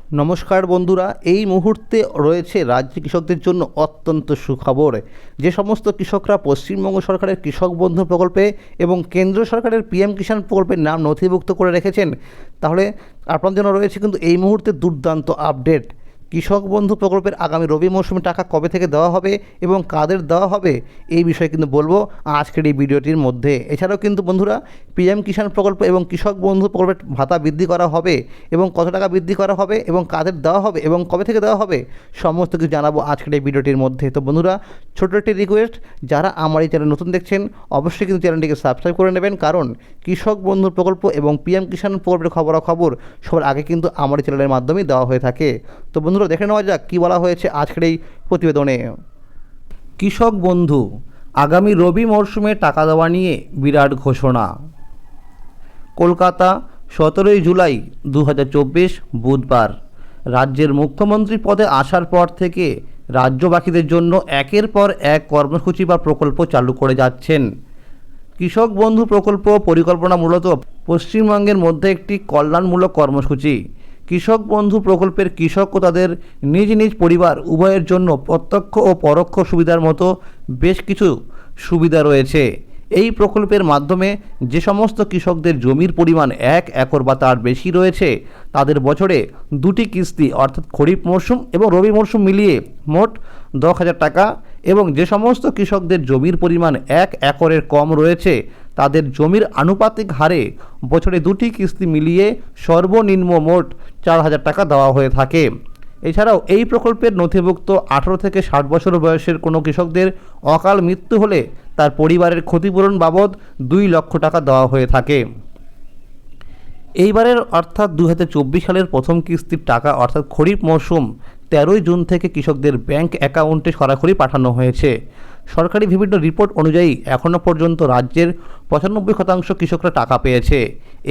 নমস্কার বন্ধুরা, এই মুহূর্তে রয়েছে রাজ্যের কৃষকদের জন্য অত্যন্ত সুখবর। যে সমস্ত কৃষকরা পশ্চিমবঙ্গ সরকারের কৃষক বন্ধু প্রকল্পে এবং কেন্দ্র সরকারের পিএম কিষাণ প্রকল্পের নাম নথিভুক্ত করে রেখেছেন, তাহলে আপনাদের জন্য রয়েছে কিন্তু এই মুহূর্তে দুর্দান্ত আপডেট। কৃষক বন্ধু প্রকল্পের আগামী রবি মৌসুমে টাকা কবে থেকে দেওয়া হবে এবং কাদের দেওয়া হবে এই বিষয়ে কিন্তু বলবো আজকের এই ভিডিওটির মধ্যে। এছাড়াও কিন্তু বন্ধুরা, পিএম কিষাণ প্রকল্প এবং কৃষক বন্ধু প্রকল্পের ভাতা বৃদ্ধি করা হবে এবং কত টাকা বৃদ্ধি করা হবে এবং কাদের দেওয়া হবে এবং কবে থেকে দেওয়া হবে সমস্ত কিছু জানাবো আজকের এই ভিডিওটির মধ্যে। তো বন্ধুরা, ছোট্ট একটি রিকোয়েস্ট, যারা আমার এই চ্যানেল নতুন দেখছেন অবশ্যই কিন্তু চ্যানেলটিকে সাবস্ক্রাইব করে নেবেন, কারণ কৃষক বন্ধুর প্রকল্প এবং পিএম কিষাণ প্রকল্পের খবরাখবর সবার আগে কিন্তু আমার এই চ্যানেলের মাধ্যমেই দেওয়া হয়ে থাকে। তো বন্ধুরা, দেখে নেওয়া যাক কী বলা হয়েছে আজকের এই প্রতিবেদনে। কৃষক বন্ধু আগামী রবি মরশুমে টাকা দেওয়া নিয়ে বিরাট ঘোষণা। কলকাতা, 17 জুলাই 2024 বুধবার। রাজ্যের মুখ্যমন্ত্রী পদে আসার পর থেকে রাজ্যবাসীদের জন্য একের পর এক কর্মসূচি বা প্রকল্প চালু করে যাচ্ছেন। কৃষক বন্ধু প্রকল্প পরিকল্পনা মূলত পশ্চিমবঙ্গের মধ্যে একটি কল্যাণমূলক কর্মসূচি। কৃষক বন্ধু প্রকল্পের কৃষক ও তাদের নিজ নিজ পরিবার উভয়ের জন্য প্রত্যক্ষ ও পরোক্ষ সুবিধার মতো বেশ কিছু সুবিধা রয়েছে। এই প্রকল্পের মাধ্যমে যে সমস্ত কৃষকদের জমির পরিমাণ 1 একর বা তার বেশি রয়েছে, তাদের বছরে 2টি কিস্তি অর্থাৎ খরিফ মরশুম এবং রবি মরশুম মিলিয়ে মোট 10,000 টাকা, এবং যে সমস্ত কৃষকদের জমির পরিমাণ 1 একরের কম রয়েছে, তাদের জমির আনুপাতিক হারে বছরে 2টি কিস্তি মিলিয়ে সর্বনিম্ন মোট 4,000 টাকা দেওয়া হয়ে থাকে। এছাড়াও এই প্রকল্পের নথিভুক্ত 18 থেকে 60 বছর বয়সের কোনো কৃষকদের অকাল মৃত্যু হলে তার পরিবারের ক্ষতিপূরণ বাবদ 2 লক্ষ টাকা দেওয়া হয়ে থাকে। এইবারের অর্থাৎ 2024 সালের প্রথম কিস্তির টাকা অর্থাৎ খরিফ মরশুম 13 জুন থেকে কৃষকদের ব্যাংক অ্যাকাউন্টে সরাসরি পাঠানো হয়েছে। সরকারি বিভিন্ন রিপোর্ট অনুযায়ী এখনও পর্যন্ত রাজ্যের 95% কৃষকরা টাকা পেয়েছে।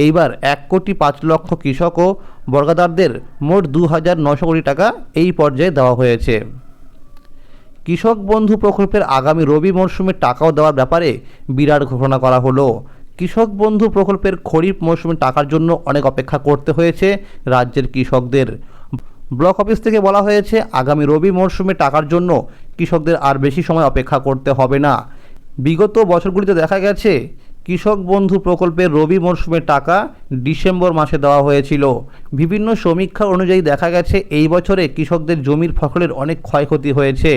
এইবার 1,05,00,000 কৃষক ও বর্গাদারদের মোট 2,900 কোটি টাকা এই পর্যায়ে দেওয়া হয়েছে। কৃষক বন্ধু প্রকল্পের আগামী রবি মরশুমে টাকাও দেওয়ার ব্যাপারে বিরাট ঘোষণা করা হলো। কৃষক বন্ধু প্রকল্পের খরিফ মরশুমে টাকার জন্য অনেক অপেক্ষা করতে হয়েছে রাজ্যের কৃষকদের। ব্লক অফিস থেকে বলা হয়েছে আগামী রবি মরশুমে টাকার জন্য কৃষকদের আর বেশি সময় অপেক্ষা করতে হবে না। বিগত বছরগুলিতে দেখা গেছে কৃষক বন্ধু প্রকল্পের রবি মরশুমে টাকা ডিসেম্বর মাসে দেওয়া হয়েছিল। বিভিন্ন সমীক্ষা অনুযায়ী দেখা গেছে এই বছরে কৃষকদের জমির ফসলের অনেক ক্ষয়ক্ষতি হয়েছে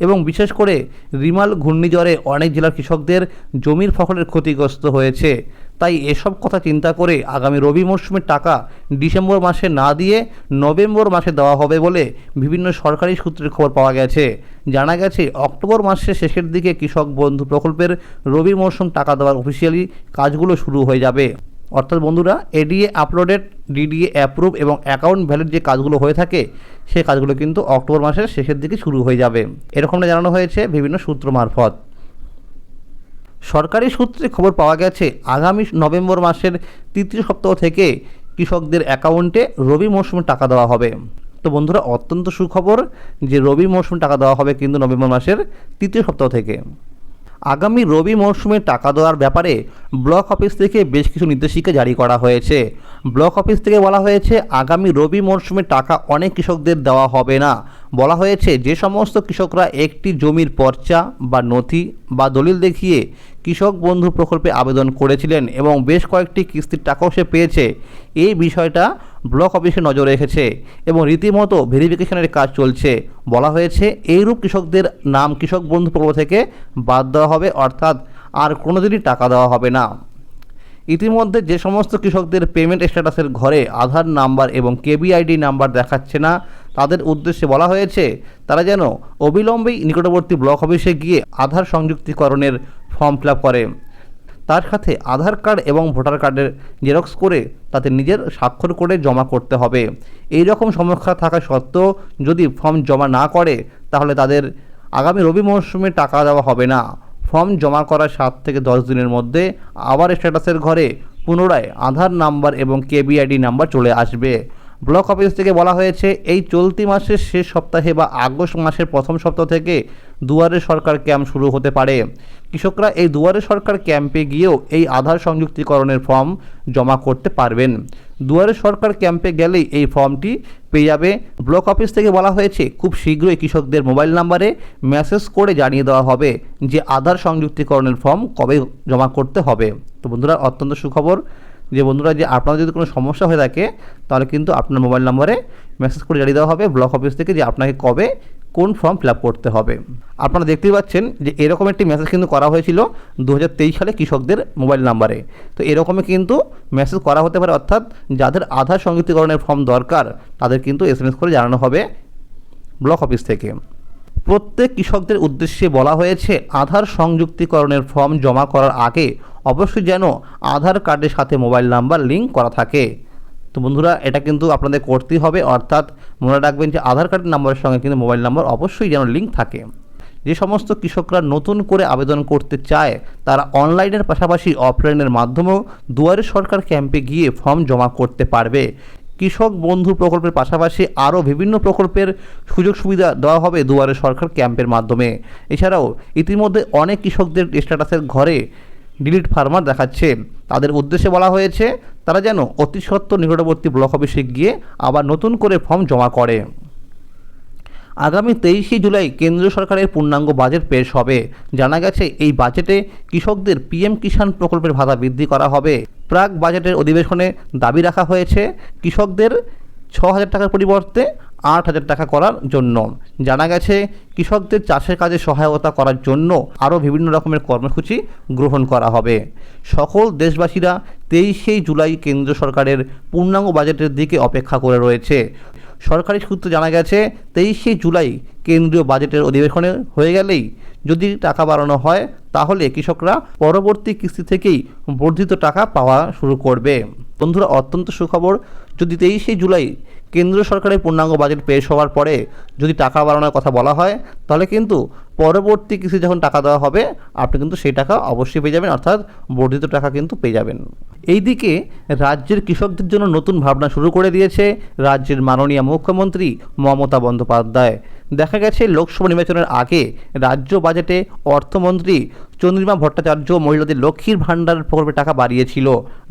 এবং বিশেষ করে রিমাল ঘূর্ণিঝড়ে অনেক জেলার কৃষকদের জমির ফসলের ক্ষতিগ্রস্ত হয়েছে। তাই এসব কথা চিন্তা করে আগামী রবি মরশুমের টাকা ডিসেম্বর মাসে না দিয়ে নভেম্বর মাসে দেওয়া হবে বলে বিভিন্ন সরকারি সূত্রের খবর পাওয়া গেছে। জানা গেছে অক্টোবর মাসের শেষের দিকে কৃষক বন্ধু প্রকল্পের রবি মরশুম টাকা দেওয়ার অফিসিয়ালি কাজগুলো শুরু হয়ে যাবে। অর্থাৎ বন্ধুরা, এডিএ আপলোডেড, ডিডিএ অ্যাপ্রুভ এবং অ্যাকাউন্ট ভ্যালিড যে কাজগুলো হয়ে থাকে সেই কাজগুলো কিন্তু অক্টোবর মাসের শেষের দিকে শুরু হয়ে যাবে, এরকমটা জানানো হয়েছে বিভিন্ন সূত্র মারফত। সরকারি সূত্রে খবর পাওয়া গেছে আগামী নভেম্বর মাসের 3য় সপ্তাহ থেকে কৃষকদের অ্যাকাউন্টে রবি মরশুমে টাকা দেওয়া হবে। তো বন্ধুরা, অত্যন্ত সুখবর যে রবি মরশুমে টাকা দেওয়া হবে কিন্তু নভেম্বর মাসের 3য় সপ্তাহ থেকে। আগামী রবি মরশুমে টাকা দেওয়ার ব্যাপারে ব্লক অফিস থেকে বেশ কিছু নির্দেশিকা জারি করা হয়েছে। ব্লক অফিস থেকে বলা হয়েছে আগামী রবি মরশুমে টাকা অনেক কৃষকদের দেওয়া হবে না। বলা হয়েছে যে সমস্ত কৃষকরা একটি জমির পর্চা বা নথি বা দলিল দেখিয়ে কৃষক বন্ধু প্রকল্পে আবেদন করেছিলেন এবং বেশ কয়েকটি কিস্তির টাকাও সে পেয়েছে, এই বিষয়টা ব্লক অফিসে নজর রেখেছে এবং রীতিমতো ভেরিফিকেশনের কাজ চলছে। বলা হয়েছে এইরূপ কৃষকদের নাম কৃষক বন্ধু প্রকল্প থেকে বাদ দেওয়া হবে, অর্থাৎ আর কোনোদিনই টাকা দেওয়া হবে না। ইতিমধ্যে যে সমস্ত কৃষকদের পেমেন্ট স্ট্যাটাসের ঘরে আধার নাম্বার এবং কেবিআইডি নাম্বার দেখাচ্ছে না, তাদের উদ্দেশ্যে বলা হয়েছে তারা যেন অবিলম্বেই নিকটবর্তী ব্লক অফিসে গিয়ে আধার সংযুক্তিকরণের ফর্ম ফিল আপ করে, তার সাথে আধার কার্ড এবং ভোটার কার্ডের জেরক্স করে তাতে নিজের স্বাক্ষর করে জমা করতে হবে। এই রকম সমস্যা থাকা সত্ত্বেও যদি ফর্ম জমা না করে তাহলে তাদের আগামী রবি মরশুমে টাকা দেওয়া হবে না। ফর্ম জমা করার 7 থেকে 10 দিনের মধ্যে আবার স্ট্যাটাসের ঘরে পুনরায় আধার নাম্বার এবং কেবিআইডি নাম্বার চলে আসবে। ব্লক অফিস থেকে বলা হয়েছে এই চলতি মাসের শেষ সপ্তাহে বা আগস্ট মাসের প্রথম সপ্তাহ থেকে দুয়ারে সরকার ক্যাম্প শুরু হতে পারে। কৃষকরা এই দুয়ারে সরকার ক্যাম্পে গিয়েও এই আধার সংযুক্তিকরণের ফর্ম জমা করতে পারবেন। দুয়ারে সরকার ক্যাম্পে গেলেই এই ফর্মটি পেয়ে যাবে। ব্লক অফিস থেকে বলা হয়েছে খুব শীঘ্রই কৃষকদের মোবাইল নাম্বারে মেসেজ করে জানিয়ে দেওয়া হবে যে আধার সংযুক্তিকরণের ফর্ম কবে জমা করতে হবে। তো বন্ধুরা অত্যন্ত সুখবর যে বন্ধুরা যে আপনাদের যদি কোনো সমস্যা হয়ে থাকে তাহলে কিন্তু আপনার মোবাইল নাম্বারে মেসেজ করে জানিয়ে দেওয়া হবে ব্লক অফিস থেকে যে আপনাকে কবে কোন ফর্ম ফিল আপ করতে হবে। আপনারা দেখতেই পাচ্ছেন যে এরকম একটি মেসেজ কিন্তু করা হয়েছিল 2023 সালে কৃষকদের মোবাইল নাম্বারে। তো এরকমই কিন্তু মেসেজ করা হতে পারে, অর্থাৎ যাদের আধার সংযুক্তিকরণের ফর্ম দরকার তাদের কিন্তু SMS করে জানানো হবে ব্লক অফিস থেকে। প্রত্যেক কৃষকদের উদ্দেশ্যে বলা হয়েছে আধার সংযুক্তিকরণের ফর্ম জমা করার আগে অবশ্যই যেন আধার কার্ডের সাথে মোবাইল নাম্বার লিঙ্ক করা থাকে। তো বন্ধুরা এটা কিন্তু আপনাদের করতেই হবে, অর্থাৎ মনে রাখবেন যে আধার কার্ডের নাম্বারের সঙ্গে কিন্তু মোবাইল নাম্বার অবশ্যই যেন লিঙ্ক থাকে। যে সমস্ত কৃষকরা নতুন করে আবেদন করতে চায় তারা অনলাইনের পাশাপাশি অফলাইনের মাধ্যমেও দুয়ারে সরকার ক্যাম্পে গিয়ে ফর্ম জমা করতে পারবে। কৃষক বন্ধু প্রকল্পের পাশাপাশি আরও বিভিন্ন প্রকল্পের সুযোগ সুবিধা দেওয়া হবে দুয়ারে সরকার ক্যাম্পের মাধ্যমে। এছাড়াও ইতিমধ্যে অনেক কৃষকদের স্ট্যাটাসের ঘরে ডিলিট ফার্মার দেখাচ্ছে, তাদের উদ্দেশ্যে বলা হয়েছে তারা যেন অতি সত্বর নিকটবর্তী ব্লক অফিসে গিয়ে আবার নতুন করে ফর্ম জমা করে। আগামী 23 জুলাই কেন্দ্রীয় সরকারের পূর্ণাঙ্গ বাজেট পেশ হবে। জানা গেছে এই বাজেটে কৃষকদের PM কিষাণ প্রকল্পের ভাতা বৃদ্ধি করা হবে। প্রাক বাজেটের অধিবেশনে দাবি রাখা হয়েছে কৃষকদের 6,000 টাকার পরিবর্তে 8,000 টাকা করার জন্য। জানা গেছে কৃষকদের চাষের কাজে সহায়তা করার জন্য আরও বিভিন্ন রকমের কর্মসূচি গ্রহণ করা হবে। সকল দেশবাসীরা 23 জুলাই কেন্দ্র সরকারের পূর্ণাঙ্গ বাজেটের দিকে অপেক্ষা করে রয়েছে। সরকারি সূত্রে জানা গেছে 23 জুলাই কেন্দ্রীয় বাজেটের অধিবেশনে হয়ে গেলেই যদি টাকা বাড়ানো হয় তাহলে কৃষকরা পরবর্তী কিস্তি থেকেই বর্ধিত টাকা পাওয়া শুরু করবে। বন্ধুরা অত্যন্ত সুখবর, যদি 23 জুলাই কেন্দ্র সরকারের পূর্ণাঙ্গ বাজেট পেশ হওয়ার পরে যদি টাকা বাড়ানোর কথা বলা হয় তাহলে কিন্তু পরবর্তী কিস্তি যখন টাকা দেওয়া হবে আপনি কিন্তু সেই টাকা অবশ্যই পেয়ে যাবেন, অর্থাৎ বর্ধিত টাকা কিন্তু পেয়ে যাবেন। এইদিকে রাজ্যের কৃষকদের জন্য নতুন ভাবনা শুরু করে দিয়েছে রাজ্যের মাননীয় মুখ্যমন্ত্রী মমতা বন্দ্যোপাধ্যায়। দেখা গেছে লোকসভা নির্বাচনের আগে রাজ্য বাজেটে অর্থমন্ত্রী চন্দ্রিমা ভট্টাচার্য মহিলাদের লক্ষ্মীর ভাণ্ডার প্রকল্পের টাকা বাড়িয়েছিল।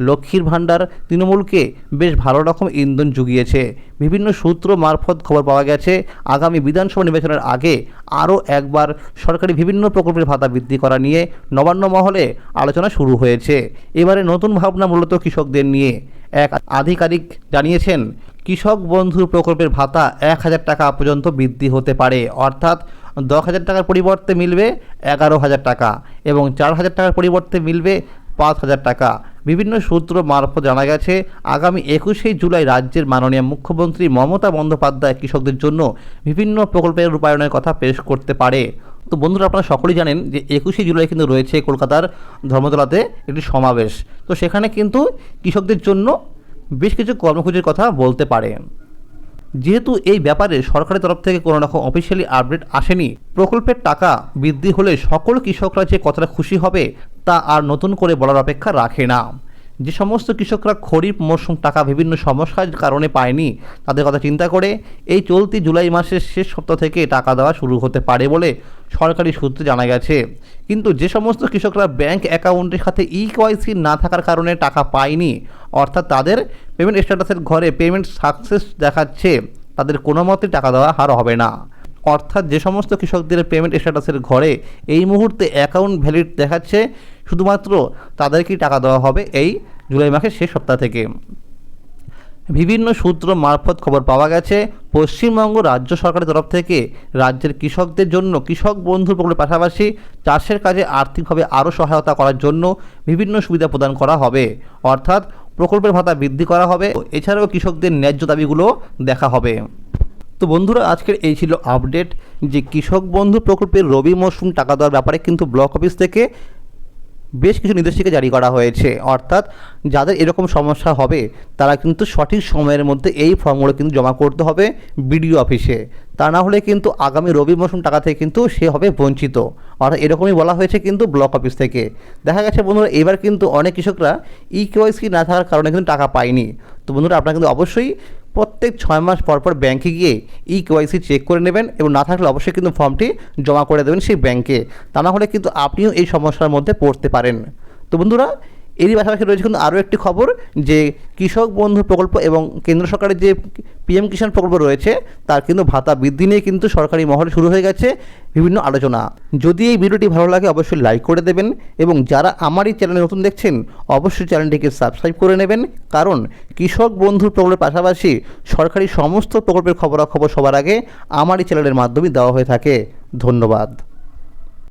লক্ষ্মীর ভাণ্ডার তৃণমূলকে বেশ ভালো রকম ইন্ধন জুগিয়েছে। বিভিন্ন সূত্র মারফত খবর পাওয়া গেছে আগামী বিধানসভা নির্বাচনের আগে আরও একবার সরকারি বিভিন্ন প্রকল্পের ভাতা বৃদ্ধি করা নিয়ে নবান্ন মহলে আলোচনা শুরু হয়েছে। এবারে নতুন ভাবনা মূলত কৃষকদের নিয়ে। এক আধিকারিক জানিয়েছেন কৃষক বন্ধু প্রকল্পের ভাতা 1,000 টাকা পর্যন্ত বৃদ্ধি হতে পারে, অর্থাৎ 10,000 টাকার পরিবর্তে মিলবে 11,000 টাকা এবং 4,000 টাকার পরিবর্তে মিলবে 5,000 টাকা। বিভিন্ন সূত্র মারফত জানা গেছে আগামী 21 জুলাই রাজ্যের মাননীয় মুখ্যমন্ত্রী মমতা বন্দ্যোপাধ্যায় কৃষকদের জন্য বিভিন্ন প্রকল্পের রূপায়ণের কথা পেশ করতে পারে। তো বন্ধুরা আপনারা সকলেই জানেন যে 21 জুলাই কিন্তু রয়েছে কলকাতার ধর্মতলাতে একটি সমাবেশ। তো সেখানে কিন্তু কৃষকদের জন্য বেশ কিছু কর্মসূচির কথা বলতে পারে। যেহেতু এই ব্যাপারে সরকারের তরফ থেকে কোনো রকম অফিসিয়ালি আপডেট আসেনি, প্রকল্পের টাকা বৃদ্ধি হলে সকল কৃষকরা যে কতটা খুশি হবে তা আর নতুন করে বলার অপেক্ষা রাখে না। যে সমস্ত কৃষকরা খরিফ মরশুম টাকা বিভিন্ন সমস্যার কারণে পায়নি তাদের কথা চিন্তা করে এই চলতি জুলাই মাসের শেষ সপ্তাহ থেকে টাকা দেওয়া শুরু হতে পারে বলে সরকারি সূত্রে জানা গেছে। কিন্তু যে সমস্ত কৃষকরা ব্যাংক অ্যাকাউন্টের সাথে EKYC না থাকার কারণে টাকা পায়নি, অর্থাৎ তাদের পেমেন্ট স্ট্যাটাসের ঘরে পেমেন্ট সাকসেস দেখাচ্ছে, তাদের কোনো মতে টাকা দেওয়া আর হবে না। অর্থাৎ যে সমস্ত কৃষকদের পেমেন্ট স্ট্যাটাসের ঘরে এই মুহূর্তে অ্যাকাউন্ট ভ্যালিড দেখাচ্ছে শুধুমাত্র তাদেরকেই টাকা দেওয়া হবে এই জুলাই মাসের শেষ সপ্তাহ থেকে। বিভিন্ন সূত্র মারফত খবর পাওয়া গেছে পশ্চিমবঙ্গ রাজ্য সরকারের তরফ থেকে রাজ্যের কৃষকদের জন্য কৃষক বন্ধু প্রকল্পের পাশাপাশি চাষের কাজে আর্থিকভাবে আরও সহায়তা করার জন্য বিভিন্ন সুবিধা প্রদান করা হবে, অর্থাৎ প্রকল্পের ভাতা বৃদ্ধি করা হবে। এছাড়াও কৃষকদের ন্যায্য দাবিগুলো দেখা হবে। তো বন্ধুরা আজকের এই ছিল আপডেট যে কৃষক বন্ধু প্রকল্পের রবি মরশুম টাকা দেওয়ার ব্যাপারে কিন্তু ব্লক অফিস থেকে বেশ কিছু নির্দেশিকা জারি করা হয়েছে, অর্থাৎ যাদের এরকম সমস্যা হবে তারা কিন্তু সঠিক সময়ের মধ্যে এই ফর্মগুলো কিন্তু জমা করতে হবে বিডিও অফিসে, তা না হলে কিন্তু আগামী রবি মরশুম টাকা থেকে কিন্তু সে হবে বঞ্চিত। অর্থাৎ এরকমই বলা হয়েছে কিন্তু ব্লক অফিস থেকে। দেখা গেছে বন্ধুরা এবার কিন্তু অনেক কৃষকরা EKYC না থাকার কারণে কিন্তু টাকা পায়নি। তো বন্ধুরা আপনারা কিন্তু অবশ্যই প্রত্যেক 6 মাস পর পর ব্যাংকে গিয়ে EKYC চেক করে নেবেন এবং না থাকলে অবশ্যই কিন্তু ফর্মটি জমা করে দেবেন সেই ব্যাংকে, তা না হলে কিন্তু আপনিও এই সমস্যার মধ্যে পড়তে পারেন। তো বন্ধুরা এরই পাশাপাশি রয়েছে কিন্তু আরও একটি খবর যে কৃষক বন্ধু প্রকল্প এবং কেন্দ্র সরকারের যে পিএম কিষাণ প্রকল্প রয়েছে তার কিন্তু ভাতা বৃদ্ধি নিয়ে কিন্তু সরকারি মহলে শুরু হয়ে গেছে বিভিন্ন আলোচনা। যদি এই ভিডিওটি ভালো লাগে অবশ্যই লাইক করে দেবেন এবং যারা আমার এই চ্যানেলে নতুন দেখছেন অবশ্যই চ্যানেলটিকে সাবস্ক্রাইব করে নেবেন, কারণ কৃষক বন্ধু প্রকল্পের পাশাপাশি সরকারি সমস্ত প্রকল্পের খবরাখবর সবার আগে আমার এই চ্যানেলের মাধ্যমে দেওয়া হয়ে থাকে। ধন্যবাদ।